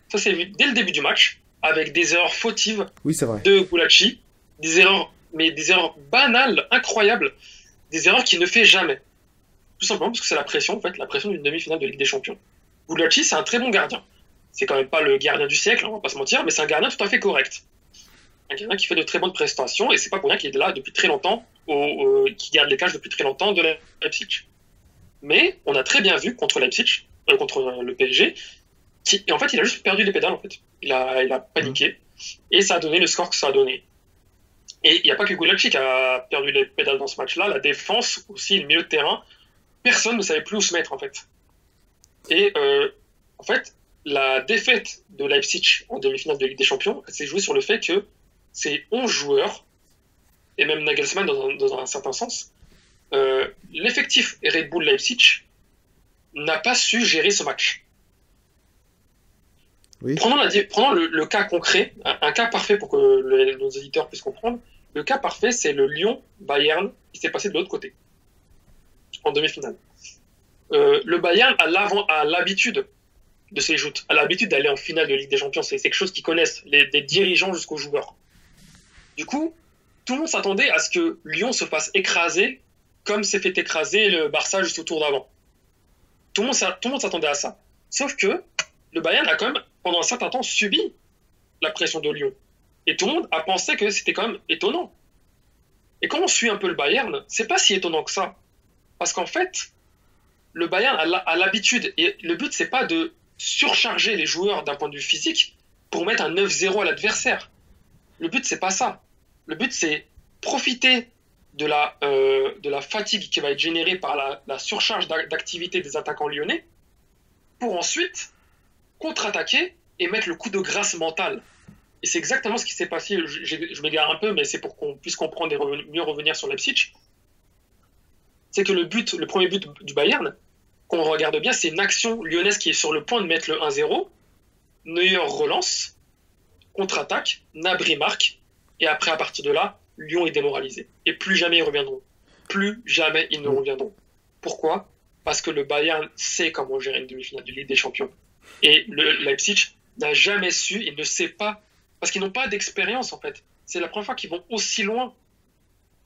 Ça s'est vu dès le début du match, avec des erreurs fautives de Gulácsi, des erreurs banales, incroyables, des erreurs qu'il ne fait jamais. Tout simplement parce que c'est la pression, en fait, la pression d'une demi-finale de Ligue des Champions. Gulácsi, c'est un très bon gardien. C'est quand même pas le gardien du siècle, on va pas se mentir, mais c'est un gardien tout à fait correct. Un gardien qui fait de très bonnes prestations, et c'est pas pour rien qu'il est là depuis très longtemps, qui garde les cages depuis très longtemps de Leipzig. Mais on a très bien vu contre Leipzig, contre le PSG, et en fait, il a juste perdu les pédales, en fait. Il a paniqué, et ça a donné le score que ça a donné. Et il n'y a pas que Gulácsi qui a perdu les pédales dans ce match-là, la défense aussi, le milieu de terrain, personne ne savait plus où se mettre, en fait. Et en fait, la défaite de Leipzig en demi-finale de Ligue des Champions s'est jouée sur le fait que ces 11 joueurs, et même Nagelsmann dans un certain sens, l'effectif Red Bull Leipzig n'a pas su gérer ce match. Oui. Prenons le cas concret, un cas parfait pour que nos éditeurs puissent comprendre. Le cas parfait, c'est le Lyon-Bayern qui s'est passé de l'autre côté, en demi-finale. Le Bayern a l'habitude de ces joutes, a l'habitude d'aller en finale de Ligue des Champions. C'est quelque chose qu'ils connaissent, des dirigeants jusqu'aux joueurs. Du coup, tout le monde s'attendait à ce que Lyon se fasse écraser comme s'est fait écraser le Barça juste au tour d'avant. Tout le monde s'attendait à ça. Sauf que le Bayern a quand même, pendant un certain temps, subi la pression de Lyon. Et tout le monde a pensé que c'était quand même étonnant. Et quand on suit un peu le Bayern, c'est pas si étonnant que ça. Parce qu'en fait, le Bayern a l'habitude, et le but, c'est pas de surcharger les joueurs d'un point de vue physique pour mettre un 9-0 à l'adversaire. Le but, c'est pas ça. Le but, c'est profiter de la fatigue qui va être générée par la surcharge d'activité des attaquants lyonnais pour ensuite contre-attaquer et mettre le coup de grâce mental. Et c'est exactement ce qui s'est passé. Je m'égare un peu, mais c'est pour qu'on puisse comprendre et mieux revenir sur Leipzig. C'est que le premier but du Bayern, qu'on regarde bien, c'est une action lyonnaise qui est sur le point de mettre le 1-0. Neuer relance, contre-attaque, Gnabry marque, et après, à partir de là, Lyon est démoralisé. Et plus jamais ils reviendront. Plus jamais ils ne reviendront. Pourquoi ? Parce que le Bayern sait comment gérer une demi-finale de Ligue des Champions. Et le Leipzig n'a jamais su, il ne sait pas, parce qu'ils n'ont pas d'expérience en fait. C'est la première fois qu'ils vont aussi loin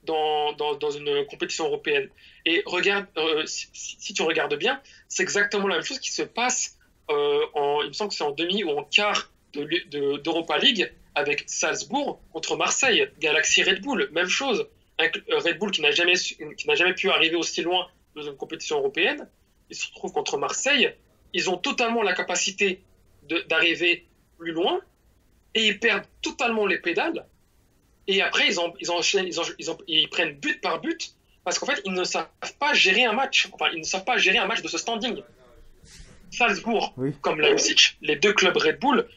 dans une compétition européenne. Et regarde, si tu regardes bien, c'est exactement la même chose qui se passe il me semble que c'est en demi ou en quart d'Europa League avec Salzbourg contre Marseille, Galaxy Red Bull, même chose. Un Red Bull qui n'a jamais pu arriver aussi loin dans une compétition européenne, ils se retrouvent contre Marseille, ils ont totalement la capacité d'arriver plus loin et ils perdent totalement les pédales et après ils enchaînent, ils prennent but par but parce qu'en fait ils ne savent pas gérer un match, de ce standing. Salzbourg, comme Leipzig, les deux clubs Red Bull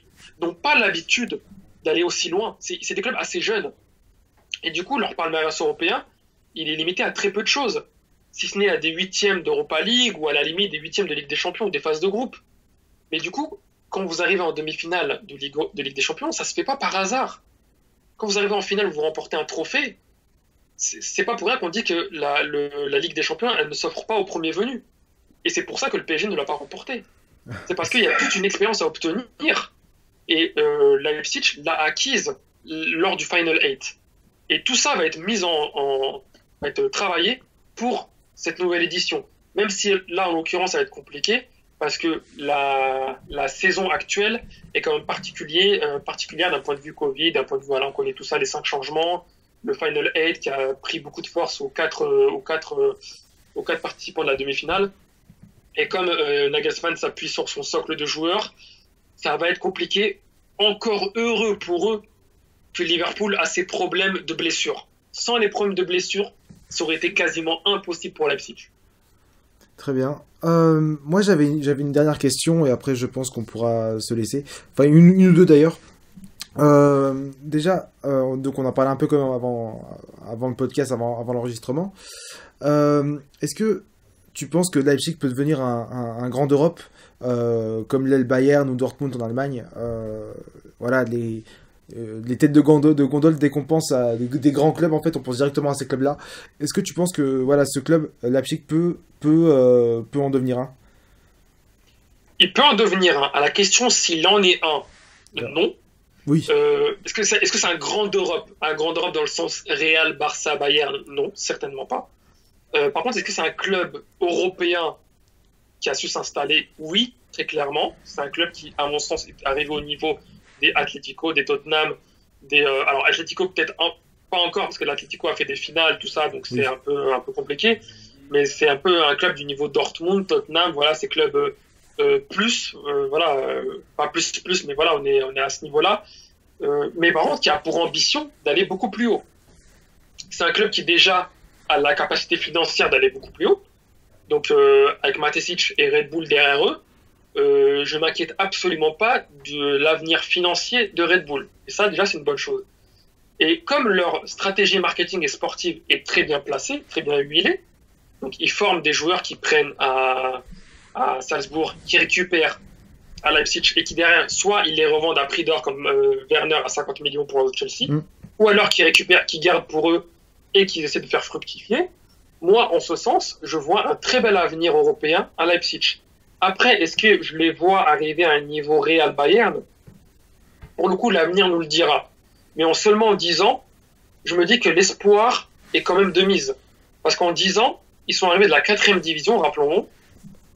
n'ont pas l'habitude d'aller aussi loin. C'est des clubs assez jeunes. Et du coup, leur palmarès européen, il est limité à très peu de choses. Si ce n'est à des huitièmes d'Europa League ou à la limite des huitièmes de Ligue des Champions ou des phases de groupe. Mais du coup, quand vous arrivez en demi-finale de Ligue des Champions, ça se fait pas par hasard. Quand vous arrivez en finale où vous remportez un trophée, c'est pas pour rien qu'on dit que la Ligue des Champions, elle ne s'offre pas au premier venu. Et c'est pour ça que le PSG ne l'a pas remporté. C'est parce qu'il y a toute une expérience à obtenir. Et Leipzig l'a acquise lors du Final 8. Et tout ça va être va être travaillé pour cette nouvelle édition. Même si là, en l'occurrence, ça va être compliqué, parce que la saison actuelle est quand même particulière d'un point de vue Covid, d'un point de vue, voilà, on connaît tout ça, les 5 changements, le Final 8 qui a pris beaucoup de force aux quatre participants de la demi-finale. Et comme Nagelsmann s'appuie sur son socle de joueurs, ça va être compliqué. Encore heureux pour eux que Liverpool a ses problèmes de blessures. Sans les problèmes de blessures, ça aurait été quasiment impossible pour Leipzig. Très bien. Moi, j'avais une dernière question et après, je pense qu'on pourra se laisser. Enfin, une ou deux d'ailleurs. Déjà, donc on en parlait un peu comme avant le podcast, avant l'enregistrement. Est-ce que tu penses que Leipzig peut devenir un grand d'Europe comme l'est le Bayern ou Dortmund en Allemagne? Voilà, les têtes de gondole dès qu'on pense à des grands clubs, en fait, on pense directement à ces clubs-là. Est-ce que tu penses que voilà, ce club, Leipzig, peut en devenir un? Il peut en devenir un. À la question s'il en est un, non. Oui. Est-ce que c'est un grand d'Europe? Un grand d'Europe dans le sens Real, Barça, Bayern? Non, certainement pas. Par contre, est-ce que c'est un club européen qui a su s'installer? Oui, très clairement. C'est un club qui, à mon sens, est arrivé au niveau des Atlético, des Tottenham, alors Atlético peut-être pas encore parce que l'Atlético a fait des finales, tout ça, donc c'est un peu compliqué. Mais c'est un peu un club du niveau Dortmund, Tottenham, voilà, ces clubs pas plus, mais voilà, on est à ce niveau-là. Mais par contre, qui a pour ambition d'aller beaucoup plus haut. C'est un club qui déjà a la capacité financière d'aller beaucoup plus haut. Donc, avec Matesic et Red Bull derrière eux, je m'inquiète absolument pas de l'avenir financier de Red Bull. Et ça, déjà, c'est une bonne chose. Et comme leur stratégie marketing et sportive est très bien placée, très bien huilée, donc ils forment des joueurs qui prennent à Salzbourg, qui récupèrent à Leipzig et qui derrière, soit ils les revendent à prix d'or comme Werner à 50 millions pour Chelsea, ou alors qui récupèrent, qui gardent pour eux et qui essaient de faire fructifier. Moi, en ce sens, je vois un très bel avenir européen à Leipzig. Après, est-ce que je les vois arriver à un niveau Real Bayern? Pour le coup, l'avenir nous le dira. Mais seulement en 10 ans, je me dis que l'espoir est quand même de mise. Parce qu'en 10 ans, ils sont arrivés de la 4e division, rappelons-nous,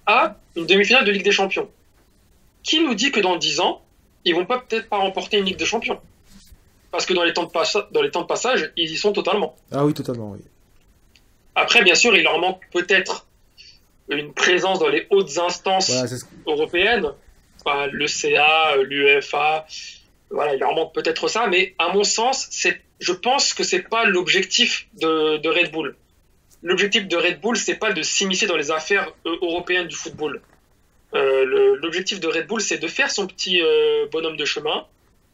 à une demi-finale de Ligue des Champions. Qui nous dit que dans 10 ans, ils vont peut-être pas remporter une Ligue des Champions? Parce que dans les temps de passage, ils y sont totalement. Ah oui, totalement, oui. Après, bien sûr, il leur manque peut-être une présence dans les hautes instances européennes, enfin, le CA, l'UEFA, voilà, il leur manque peut-être ça, mais à mon sens, je pense que c'est pas l'objectif de Red Bull. L'objectif de Red Bull, c'est pas de s'immiscer dans les affaires européennes du football. L'objectif de Red Bull, c'est de faire son petit bonhomme de chemin,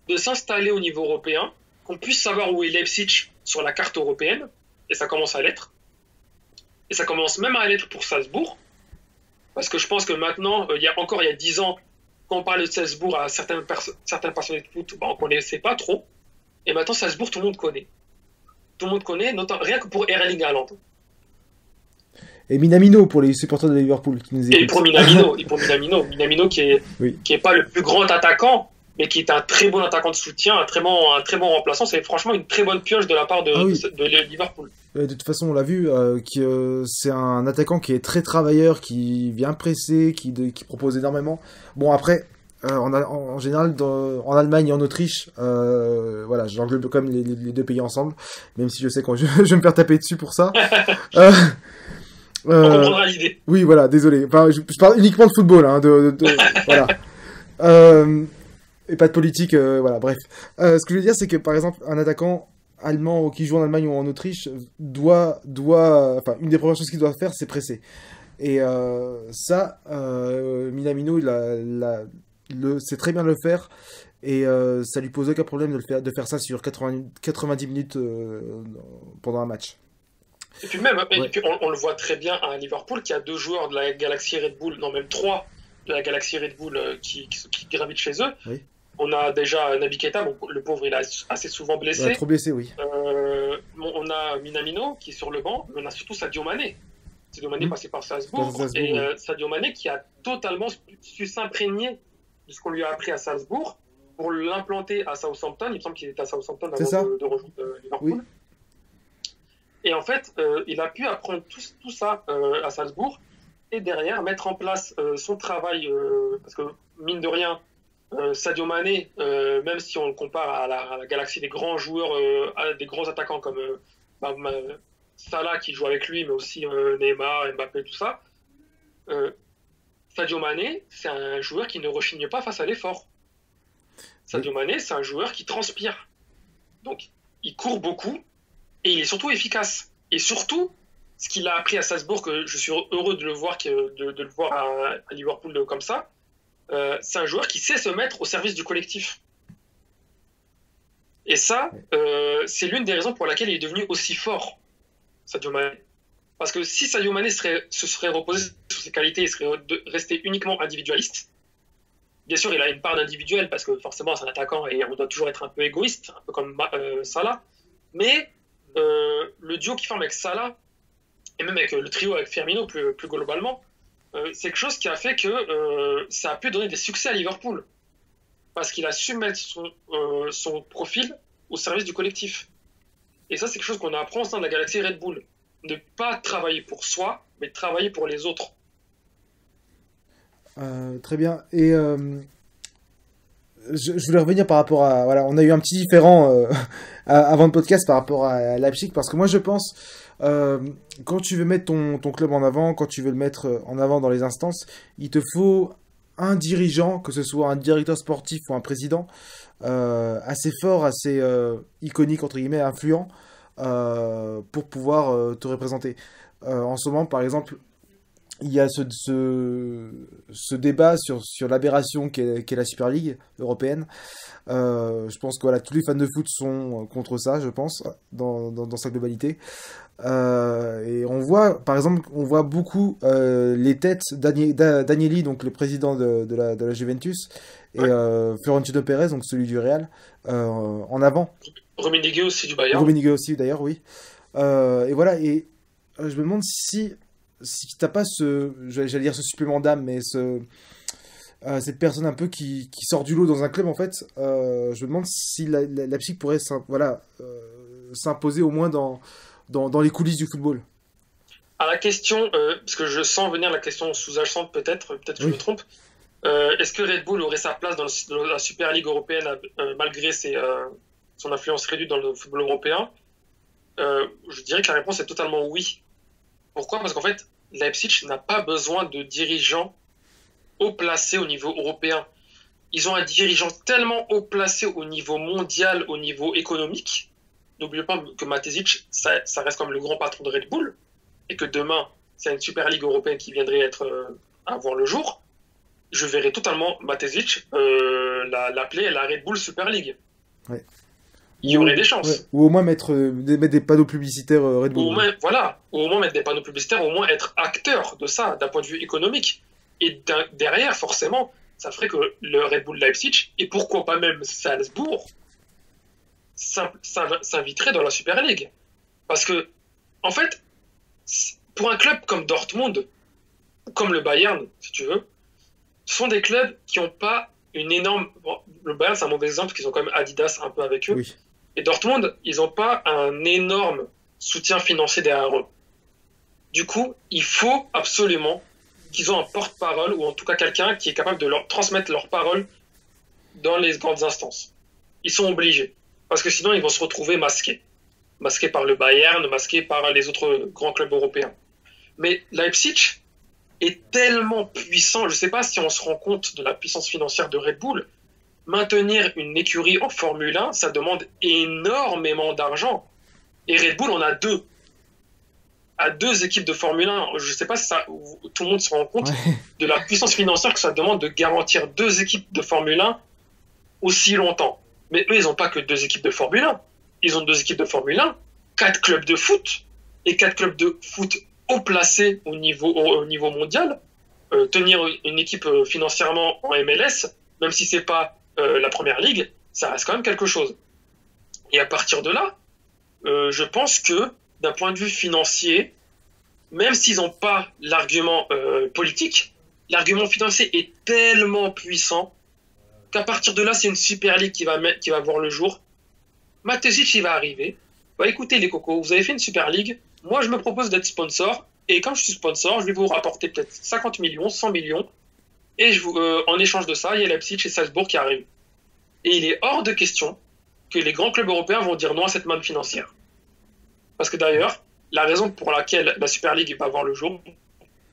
de s'installer au niveau européen, qu'on puisse savoir où est Leipzig sur la carte européenne, et ça commence à l'être. Et ça commence même à l'être pour Salzbourg, parce que je pense que maintenant, il y a 10 ans, quand on parlait de Salzbourg à certains passionnés de foot, on ne connaissait pas trop. Et maintenant, Salzbourg, tout le monde connaît. Tout le monde connaît, rien que pour Erling Haaland. Et Minamino pour les supporters de Liverpool qui nous écoutent. Et pour Minamino qui est pas le plus grand attaquant, mais qui est un très bon attaquant de soutien, un très bon remplaçant. C'est franchement une très bonne pioche de la part de Liverpool. De toute façon, on l'a vu, c'est un attaquant qui est très travailleur, qui vient presser, qui propose énormément. Bon, après, en général, en Allemagne et en Autriche, voilà, j'englobe comme les deux pays ensemble, même si je sais que je vais me faire taper dessus pour ça. On comprendra l'idée. Oui, voilà, désolé. Enfin, je parle uniquement de football, hein, voilà. Et pas de politique, voilà, bref. Ce que je veux dire, c'est que, par exemple, un attaquant allemand qui joue en Allemagne ou en Autriche enfin, une des premières choses qu'il doit faire, c'est presser. Et ça, Minamino, il sait très bien le faire, et ça lui pose aucun problème de faire ça sur 90 minutes pendant un match. Et puis même, et puis on le voit très bien à Liverpool, qui a 2 joueurs de la galaxie Red Bull, non même 3 de la galaxie Red Bull qui gravitent chez eux. Oui. On a déjà Naby Keita, le pauvre il est assez souvent blessé. Trop blessé, oui. On a Minamino qui est sur le banc, mais on a surtout Sadio Mané. Sadio Mané passé par Salzbourg, et Sadio Mané qui a totalement su s'imprégner de ce qu'on lui a appris à Salzbourg pour l'implanter à Southampton. Il me semble qu'il était à Southampton avant de rejoindre Liverpool. Oui. Et en fait, il a pu apprendre tout ça à Salzbourg et derrière mettre en place son travail, parce que mine de rien, Sadio Mané, même si on le compare à la galaxie des grands joueurs, des grands attaquants comme Salah qui joue avec lui, mais aussi Neymar, Mbappé, tout ça, Sadio Mané, c'est un joueur qui ne rechigne pas face à l'effort. Sadio Mané, c'est un joueur qui transpire. Donc, il court beaucoup et il est surtout efficace. Et surtout, ce qu'il a appris à Salzbourg, que je suis heureux de le voir, de le voir à Liverpool comme ça, c'est un joueur qui sait se mettre au service du collectif. Et ça, c'est l'une des raisons pour laquelle il est devenu aussi fort, Sadio Mané. Parce que si Sadio Mané se serait reposé sur ses qualités et serait resté uniquement individualiste, bien sûr, il a une part d'individuel parce que forcément, c'est un attaquant et on doit toujours être un peu égoïste, un peu comme Salah. Mais le duo qu'il forme avec Salah, et même avec le trio avec Firmino plus globalement, c'est quelque chose qui a fait que ça a pu donner des succès à Liverpool. Parce qu'il a su mettre son profil au service du collectif. Et ça, c'est quelque chose qu'on apprend au sein de la galaxie Red Bull. Ne pas travailler pour soi, mais travailler pour les autres. Très bien. Et je voulais revenir par rapport à... Voilà, on a eu un petit différend avant le podcast par rapport à Leipzig, parce que moi, je pense, quand tu veux mettre ton club en avant, quand tu veux le mettre en avant dans les instances, il te faut un dirigeant, que ce soit un directeur sportif ou un président, assez fort, assez iconique, entre guillemets, influent, pour pouvoir te représenter. En ce moment, par exemple, il y a ce débat sur l'aberration qu'est la Super League européenne. Je pense que voilà, tous les fans de foot sont contre ça, je pense, dans sa globalité. Et on voit, par exemple, beaucoup les têtes d'Agnelli, donc le président de la Juventus, et Florentino Pérez, donc celui du Real, en avant. Rummenigge aussi du Bayern. Rummenigge aussi, d'ailleurs, oui. Et voilà, et je me demande si t'as pas j'allais dire ce supplément d'âme, mais cette personne un peu qui sort du lot dans un club, en fait, je me demande si la psy pourrait s'imposer au moins dans les coulisses du football. À la question, parce que je sens venir la question sous-jacente peut-être que je me trompe, est-ce que Red Bull aurait sa place dans la Super League européenne malgré son influence réduite dans le football européen? Je dirais que la réponse est totalement oui. Pourquoi? Parce qu'en fait, Leipzig n'a pas besoin de dirigeants haut placés au niveau européen. Ils ont un dirigeant tellement haut placé au niveau mondial, au niveau économique. N'oubliez pas que Matezic, ça reste comme le grand patron de Red Bull, et que demain, c'est une Super Ligue européenne qui viendrait à voir le jour. Je verrais totalement Matezic l'appeler la Red Bull Super League. Ouais. Il y aurait des chances. Ouais. Ou au moins mettre des panneaux publicitaires Red Bull. Ou au moins mettre des panneaux publicitaires, au moins être acteur de ça, d'un point de vue économique. Et derrière, forcément, ça ferait que le Red Bull Leipzig, et pourquoi pas même Salzbourg, s'inviterait dans la Super League. Parce que, en fait, pour un club comme Dortmund, comme le Bayern, si tu veux, ce sont des clubs qui n'ont pas une énorme... Bon, le Bayern, c'est un mauvais exemple, parce qu'ils ont quand même Adidas un peu avec eux. Oui. Et Dortmund, ils n'ont pas un énorme soutien financier derrière eux. Du coup, il faut absolument qu'ils ont un porte-parole, ou en tout cas quelqu'un qui est capable de leur transmettre leur parole dans les grandes instances. Ils sont obligés. Parce que sinon, ils vont se retrouver masqués. Masqués par le Bayern, masqués par les autres grands clubs européens. Mais Leipzig est tellement puissant, je ne sais pas si on se rend compte de la puissance financière de Red Bull. Maintenir une écurie en Formule 1, ça demande énormément d'argent. Et Red Bull en a deux. À deux équipes de Formule 1, je ne sais pas si tout le monde se rend compte de la puissance financière que ça demande de garantir deux équipes de Formule 1 aussi longtemps. Mais eux, ils n'ont pas que deux équipes de Formule 1. Ils ont deux équipes de Formule 1, 4 clubs de foot, et 4 clubs de foot haut placés au niveau mondial. Tenir une équipe financièrement en MLS, même si ce n'est pas la première ligue, ça reste quand même quelque chose. Et à partir de là, je pense que d'un point de vue financier, même s'ils n'ont pas l'argument politique, l'argument financier est tellement puissant qu'à partir de là, c'est une Super League qui va voir le jour. Matezic, il va arriver. Bah, écoutez les cocos, vous avez fait une Super League. Moi, je me propose d'être sponsor. Et comme je suis sponsor, je vais vous rapporter peut-être 50 millions, 100 millions. Et en échange de ça, il y a Leipzig et Salzbourg qui arrivent. Et il est hors de question que les grands clubs européens vont dire non à cette manne financière. Parce que d'ailleurs, la raison pour laquelle la Super League va voir le jour,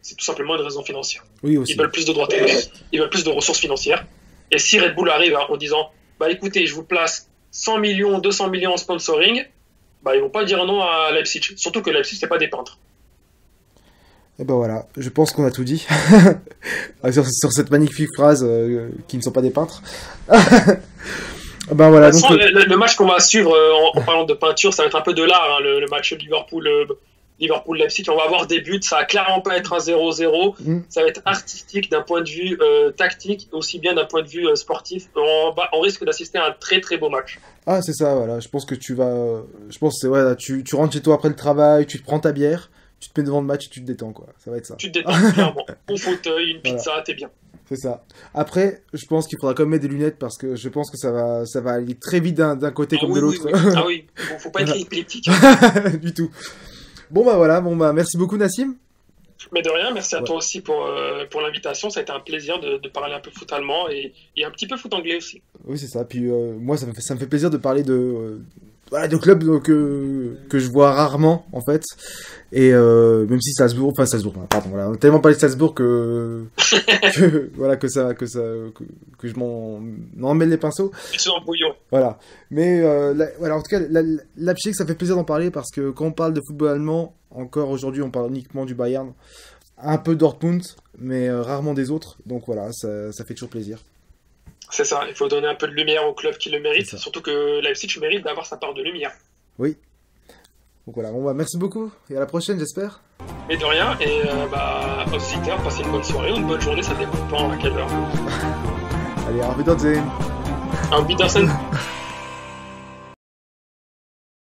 c'est tout simplement une raison financière. Oui, aussi. Ils veulent plus de droits télé, ils veulent plus de ressources financières. Et si Red Bull arrive en disant bah écoutez, je vous place 100 millions, 200 millions en sponsoring, bah ils vont pas dire non à Leipzig. Surtout que Leipzig, c'est pas des peintres. Et ben voilà, je pense qu'on a tout dit sur cette magnifique phrase qui ne sont pas des peintres. Ben voilà. Donc, le match qu'on va suivre en parlant de peinture, ça va être un peu de l'art. Hein, le match Liverpool Liverpool-Leipzig, on va avoir des buts, ça va clairement pas être un 0-0, ça va être artistique d'un point de vue tactique, aussi bien d'un point de vue sportif. On risque d'assister à un très très beau match. Ah, c'est ça, voilà. Je pense que tu vas. Je pense que c'est ouais, là, tu rentres chez toi après le travail, tu te prends ta bière, tu te mets devant le match et tu te détends, quoi. Ça va être ça. Tu te détends, clairement. Bon fauteuil, une pizza, voilà. T'es bien. C'est ça. Après, je pense qu'il faudra quand même mettre des lunettes parce que je pense que ça va aller très vite d'un côté comme de l'autre. Oui. Ah oui, faut pas être épileptique. Du tout. Bon bah voilà, merci beaucoup Nassim. Mais de rien, merci à toi aussi pour l'invitation. Ça a été un plaisir de parler un peu foot allemand et un petit peu foot anglais aussi. Oui, c'est ça. Puis moi, ça me fait plaisir de parler de clubs que je vois rarement en fait. Et même si Salzbourg, pardon, voilà, on a tellement parlé de Salzbourg que je m'en emmêle les pinceaux. C'est un bouillon. Voilà. Mais voilà, en tout cas, Leipzig, ça fait plaisir d'en parler parce que quand on parle de football allemand, encore aujourd'hui, on parle uniquement du Bayern, un peu Dortmund, mais rarement des autres. Donc voilà, ça fait toujours plaisir. C'est ça, il faut donner un peu de lumière au club qui le mérite, surtout que Leipzig mérite d'avoir sa part de lumière. Oui. Donc voilà, merci beaucoup et à la prochaine, j'espère. Et de rien, et aux auditeurs, passez une bonne soirée ou une bonne journée, ça dépend à quelle heure. Allez, auf Wiedersehen. Auf Wiedersehen.